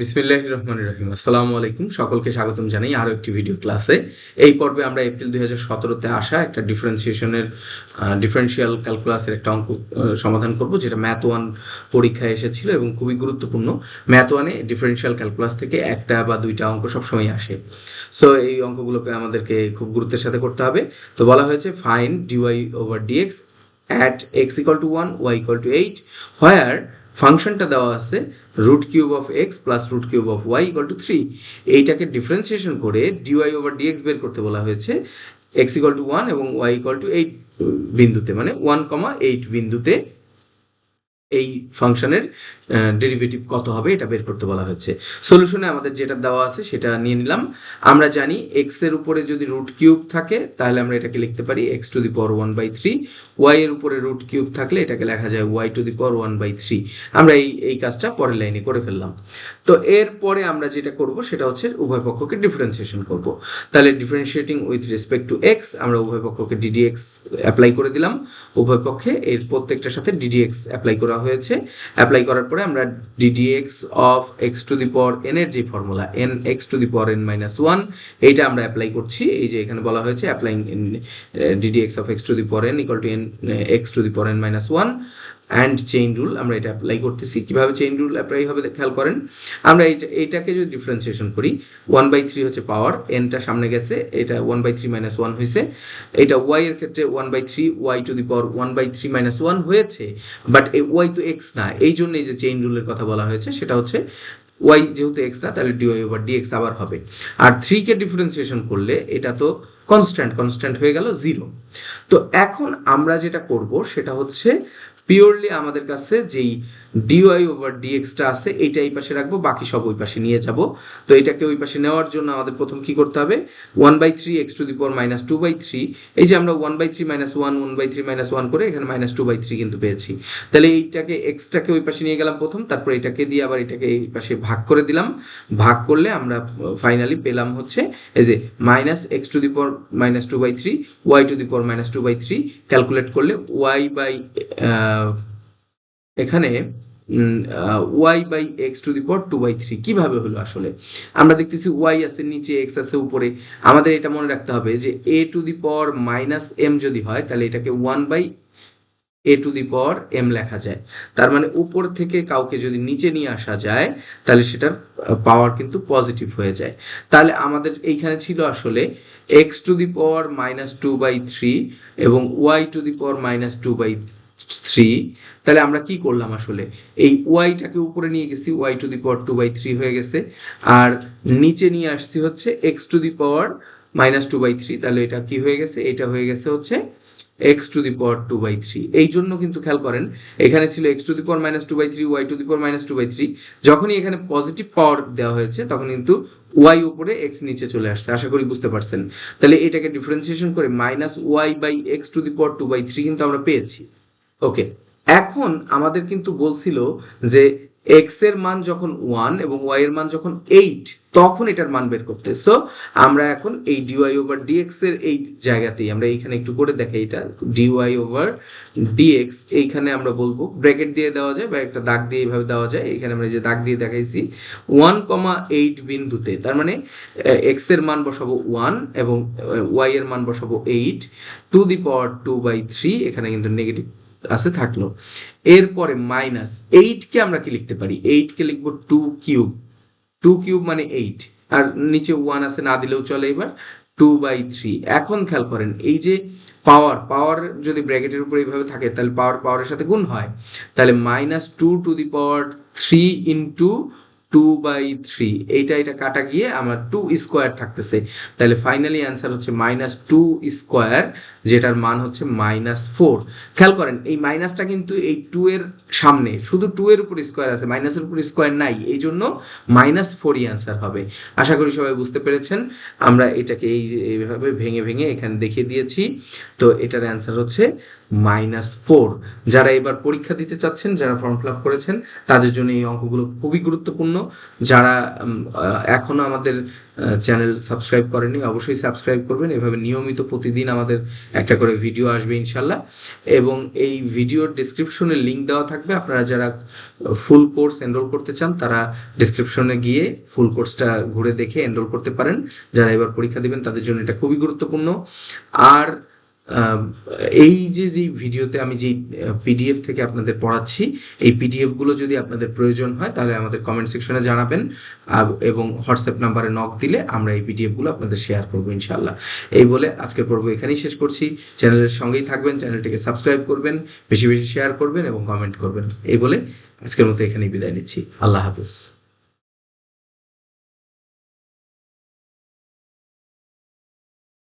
বিসমিল্লাহির রহমানির রহিম। আসসালামু আলাইকুম। সকলকে স্বাগতম জানাই আরো একটি ভিডিও ক্লাসে। এই পর্বে আমরা এপ্রিল 2017 আসা একটা ডিফারেনশিয়াল ক্যালকুলাসের একটা অঙ্ক সমাধান করব, যেটা ম্যাথ 1 পরীক্ষায় এসেছিল এবং খুবই গুরুত্বপূর্ণ। ম্যাথ 1 এ ডিফারেনশিয়াল ক্যালকুলাস থেকে একটা বা দুইটা অঙ্ক সবসময় আসে। সো এই অঙ্কগুলোকে আমাদেরকে খুব গুরুত্বের সাথে করতে হবে। তো বলা হয়েছে find dy/dx at x equal to 1 y equal to 8 where ফাংশনটা দেওয়া আছে √³ প্লাস √³ ইকুয়াল টু 3। এইটাকে ডিফারেন্সিয়েশন করে dy/dx বের করতে বলা হয়েছে x ইকুয়াল টু 1 এবং y ইকুয়াল টু 8 বিন্দুতে, মানে 1,8 বিন্দুতে এই ফাংশনের ডেরিভেটিভ কত হবে এটা বের করতে বলা হয়েছে। সলিউশনে আমাদের যেটা দেওয়া আছে সেটা নিয়ে নিলাম। আমরা জানি x এর উপরে যদি √³ থাকে তাহলে আমরা এটাকে লিখতে পারি x⁻⁴, y এর উপরে √³ থাকলে এটাকে লেখা যায় y⁻⁴। আমরা এই কাজটা পরের লাইনে করে ফেললাম। তো এরপরে আমরা যেটা করব সেটা হচ্ছে উভয় পক্ষকে ডিফারেন্সিয়েশন করব। তাহলে differentiating with respect to x আমরা উভয় পক্ষকে ddx অ্যাপ্লাই করে দিলাম। উভয় পক্ষে এর প্রত্যেকটার সাথে ddx অ্যাপ্লাই করা হয়েছে। অ্যাপ্লাই করার পরে আমরা ddx অফ x⁻n এর যে ফর্মুলা nx⁻n-1 এইটা আমরা অ্যাপ্লাই করছি। এই যে এখানে বলা হয়েছে applying ddx of x⁻n equal to x⁻n-1 and chain rule আমরা এটা অ্যাপ্লাই করতেছি। কিভাবে চেইন রুল অ্যাপ্লাই হবে খেয়াল করেন। আমরা এইটাকে যদি ডিফারেন্সিয়েশন করি 1/3 হচ্ছে পাওয়ার, nটা সামনে গেছে, এটা 1/3 - 1 হয়েছে। এটা y এর ক্ষেত্রে 1/3 y⁻1/3 - 1 হয়েছে, বাট এই y তো x না, এই জন্য এই যে চেইন রুলের কথা বলা হয়েছে সেটা হচ্ছে y যেহেতু x না তাহলে dy/dx আবার হবে। আর 3 কে ডিফারেন্সিয়েশন করলে এটা তো কনস্ট্যান্ট হয়ে গেল 0। তো এখন আমরা যেটা করব সেটা হচ্ছে পিওরলি আমাদের কাছে যেই dy/dx টা আছে এইটা এই পাশে রাখবো, বাকি সব ওই পাশে নিয়ে যাব। তো এটাকে ওই পাশে নেওয়ার জন্য আমাদের প্রথম কি করতে হবে 1/3 x⁻⁻2/3, এই যে আমরা 1/3 - 1 করে এখানে -2/3 কিন্তু পেয়েছি। তাহলে এইটাকে x-টাকে ওই পাশে নিয়ে গেলাম প্রথম, তারপর এটাকে দিয়ে আবার এটাকে এই পাশে ভাগ করে দিলাম। ভাগ করলে আমরা ফাইনালি পেলাম হচ্ছে এই যে -x⁻⁻2/3 y⁻⁻2/3। ক্যালকুলেট করলে এখানে y/x⁻2/3 কিভাবে হলো আসলে আমরা দেখতেছি y আছে নিচে, x আছে উপরে। আমাদের এটা মনে রাখতে হবে যে a⁻m যদি হয় তাহলে এটাকে 1/a⁻m লেখা যায়। তার মানে উপর থেকে কাউকে যদি নিচে নিয়ে আসা যায় তাহলে সেটার পাওয়ার কিন্তু পজিটিভ হয়ে যায়। তাহলে আমাদের এইখানে ছিল আসলে x⁻⁻2/3 এবং y⁻⁻2/3। তাহলে আমরা কি করলাম আসলে এই y-টাকে উপরে নিয়ে গেছি, y⁻2/3 হয়ে গেছে, আর নিচে নিয়ে আসছি হচ্ছে x⁻2/3। তাহলে এটা কি হয়ে গেছে, এটা হয়ে গেছে হচ্ছে x⁻2/3। এই জন্য কিন্তু খেয়াল করেন এখানে ছিল x⁻2/3 y⁻2/3, যখনই এখানে পজিটিভ পাওয়ার দেওয়া হয়েছে তখন কিন্তু y উপরে x নিচে চলে আসছে। আশা করি বুঝতে পারছেন। তাহলে এটাকে ডিফারেন্সিয়েশন করে -y/x⁻2/3 কিন্তু আমরা পেয়েছি। ওকে, এখন আমাদের কিন্তু বলছিল যে x এর মান যখন 1 এবং y এর মান যখন 8 তখন এটার মান বের করতে। সো আমরা এখন এই dy/dx এর এই জায়গাতেই আমরা এইখানে একটু করে দেখাই, এটা dy/dx এইখানে আমরা বলবো ব্র্যাকেট দিয়ে দেওয়া যায় বা একটা দাগ দিয়ে এইভাবে দেওয়া যায়। এখানে আমরা যে দাগ দিয়ে দেখাইছি 1,8 বিন্দুতে, তার মানে x এর মান বসাবো 1 এবং y এর মান বসাবো 8⁻2/3। এখানে কিন্তু নেগেটিভ আছে থাকলো। এরপরে -8 কে আমরা কি লিখতে পারি, 8 কে লিখবো 2³ মানে 8, আর নিচে 1 আছে না দিলেও চলে। এবার 2/3। এখন খেয়াল করেন এই যে পাওয়ার যদি ব্র্যাকেটের উপরে এইভাবে থাকে তাহলে পাওয়ারের সাথে গুণ হয়। তাহলে -2⁻3 ইন্টু 2/3, এটা কাটা গিয়ে আমার 2 স্কোয়ার থাকতেছে। তাহলে ফাইনালি অ্যান্সার হচ্ছে -2 স্কোয়ার, যেটার মান হচ্ছে -4। খেয়াল করেন এই মাইনাসটা কিন্তু এই 2 এর সামনে, শুধু 2 এর উপর স্কোয়ার আছে, মাইনাসের উপর স্কোয়ার নাই, এই জন্য -4ই অ্যান্সার হবে। আশা করি সবাই বুঝতে পেরেছেন। আমরা এটাকে এই যে এইভাবে ভেঙে এখানে দেখিয়ে দিয়েছি। তো এটার অ্যান্সার হচ্ছে -4। যারা এবার পরীক্ষা দিতে চাচ্ছেন, যারা ফর্ম ফিল আপ করেছেন, তাদের জন্য এই অঙ্কগুলো খুবই গুরুত্বপূর্ণ। যারা এখনো আমাদের চ্যানেল সাবস্ক্রাইব করেনি, অবশ্যই সাবস্ক্রাইব করবেন। এভাবে নিয়মিত প্রতিদিন আমাদের একটা করে ভিডিও আসবে ইনশাল্লাহ। এবং এই ভিডিওর ডিসক্রিপশনে লিঙ্ক দেওয়া থাকবে। আপনারা যারা ফুল কোর্স এনরোল করতে চান, তারা ডিসক্রিপশনে গিয়ে ফুল কোর্সটা ঘুরে দেখে এনরোল করতে পারেন। যারা এবার পরীক্ষা দিবেন তাদের জন্য এটা খুবই গুরুত্বপূর্ণ। আর এই যে ভিডিওতে আমি যেই পিডিএফ থেকে আপনাদের পড়াচ্ছি, এই পিডিএফগুলো যদি আপনাদের প্রয়োজন হয় তাহলে আমাদের কমেন্ট সেকশনে জানাবেন, এবং হোয়াটসঅ্যাপ নাম্বারে নক দিলে আমরা এই পিডিএফগুলো আপনাদের শেয়ার করবো ইনশাআল্লাহ। এই বলে আজকের পর্ব এখানেই শেষ করছি। চ্যানেলের সঙ্গেই থাকবেন, চ্যানেলটিকে সাবস্ক্রাইব করবেন, বেশি বেশি শেয়ার করবেন এবং কমেন্ট করবেন। এই বলে আজকের মতো এখানেই বিদায় নিচ্ছি। আল্লাহ হাফেজ।